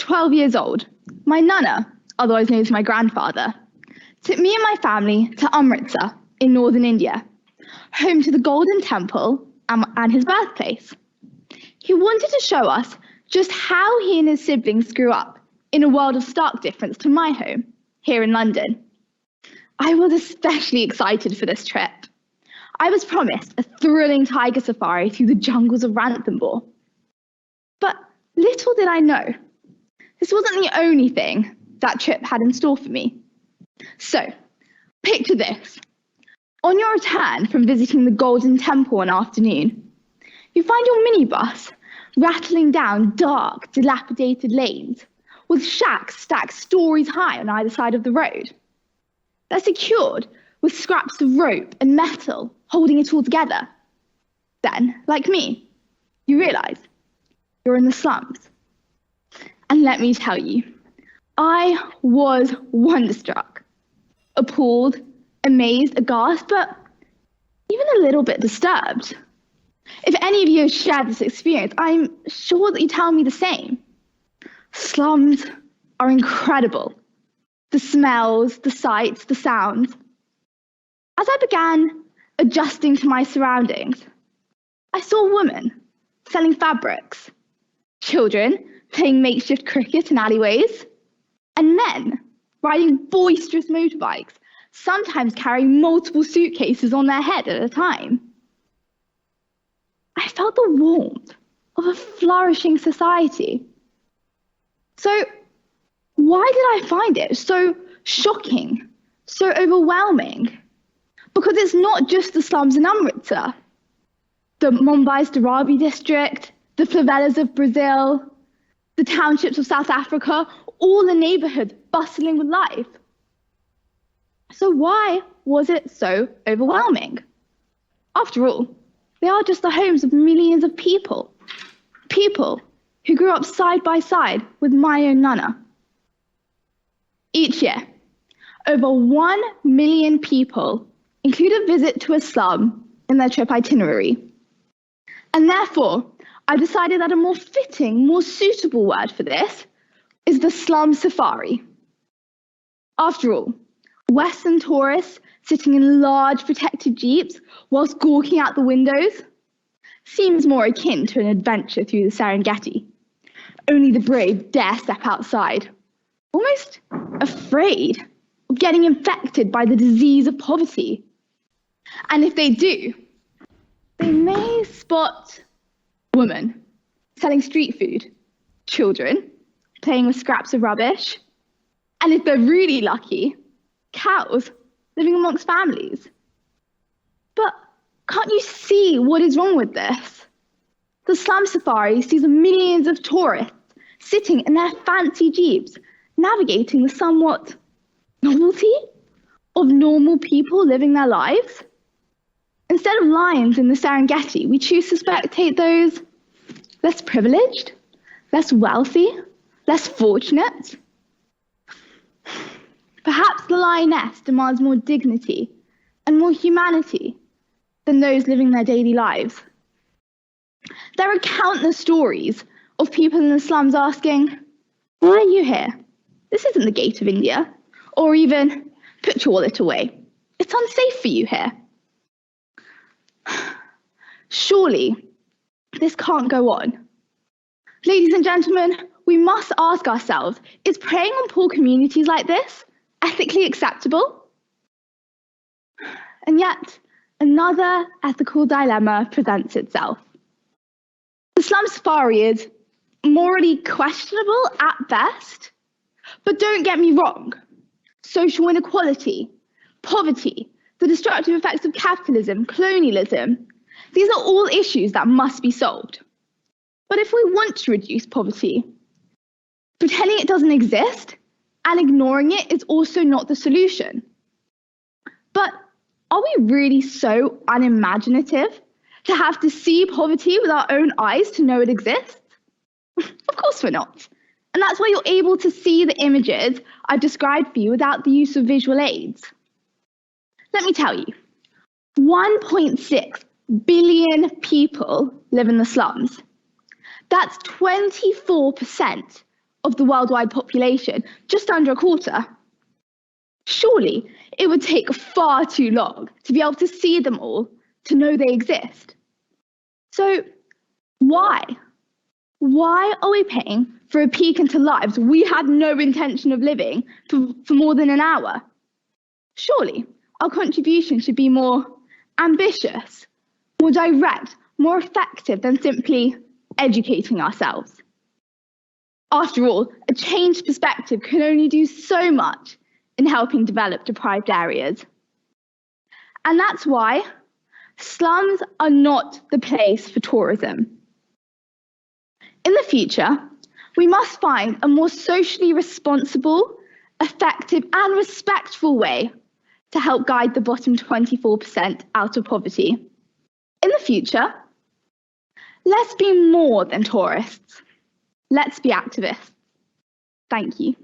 12 years old, my nana, otherwise known as my grandfather, took me and my family to Amritsar in northern India, home to the Golden Temple and his birthplace. He wanted to show us just how he and his siblings grew up in a world of stark difference to my home, here in London. I was especially excited for this trip. I was promised a thrilling tiger safari through the jungles of Ranthambore. But little did I know, this wasn't the only thing that trip had in store for me. So, picture this. On your return from visiting the Golden Temple one afternoon, you find your minibus rattling down dark, dilapidated lanes with shacks stacked stories high on either side of the road. They're secured with scraps of rope and metal holding it all together. Then, like me, you realise you're in the slums. And let me tell you, I was wonderstruck, appalled, amazed, aghast, but even a little bit disturbed. If any of you have shared this experience, I'm sure that you tell me the same. Slums are incredible. The smells, the sights, the sounds. As I began adjusting to my surroundings, I saw a woman selling fabrics, children playing makeshift cricket in alleyways, and men riding boisterous motorbikes, sometimes carrying multiple suitcases on their head at a time. I felt the warmth of a flourishing society. So why did I find it so shocking, so overwhelming? Because it's not just the slums in Amritsar. The Mumbai's Dharavi district, the favelas of Brazil, the townships of South Africa, all the neighborhoods bustling with life. So why was it so overwhelming? After all, they are just the homes of millions of people. People who grew up side by side with my own nana. Each year, over 1 million people include a visit to a slum in their trip itinerary. And therefore, I decided that a more fitting, more suitable word for this is the slum safari. After all, Western tourists sitting in large protected jeeps whilst gawking out the windows seems more akin to an adventure through the Serengeti. Only the brave dare step outside, almost afraid of getting infected by the disease of poverty. And if they do, they may spot women selling street food, children playing with scraps of rubbish, and if they're really lucky, cows living amongst families. But can't you see what is wrong with this? The slum safari sees millions of tourists sitting in their fancy jeeps, navigating the somewhat novelty of normal people living their lives. Instead of lions in the Serengeti, we choose to spectate those less privileged, less wealthy, less fortunate. Perhaps the lioness demands more dignity and more humanity than those living their daily lives. There are countless stories of people in the slums asking, "Why are you here? This isn't the gate of India." Or even, "Put your wallet away. It's unsafe for you here." Surely, this can't go on. Ladies and gentlemen, we must ask ourselves, is preying on poor communities like this ethically acceptable? And yet, another ethical dilemma presents itself. The slum safari is morally questionable at best, but don't get me wrong. Social inequality, poverty, the destructive effects of capitalism, colonialism, these are all issues that must be solved. But if we want to reduce poverty, pretending it doesn't exist and ignoring it is also not the solution. But are we really so unimaginative to have to see poverty with our own eyes to know it exists? Of course we're not. And that's why you're able to see the images I've described for you without the use of visual aids. Let me tell you, 1.6 billion people live in the slums. That's 24% of the worldwide population, just under a quarter. Surely it would take far too long to be able to see them all, to know they exist. So why? Why are we paying for a peek into lives we had no intention of living for more than an hour? Surely our contribution should be more ambitious, more direct, more effective than simply educating ourselves. After all, a changed perspective can only do so much in helping develop deprived areas. And that's why slums are not the place for tourism. In the future, we must find a more socially responsible, effective, and respectful way to help guide the bottom 24% out of poverty. In the future, let's be more than tourists. Let's be activists. Thank you.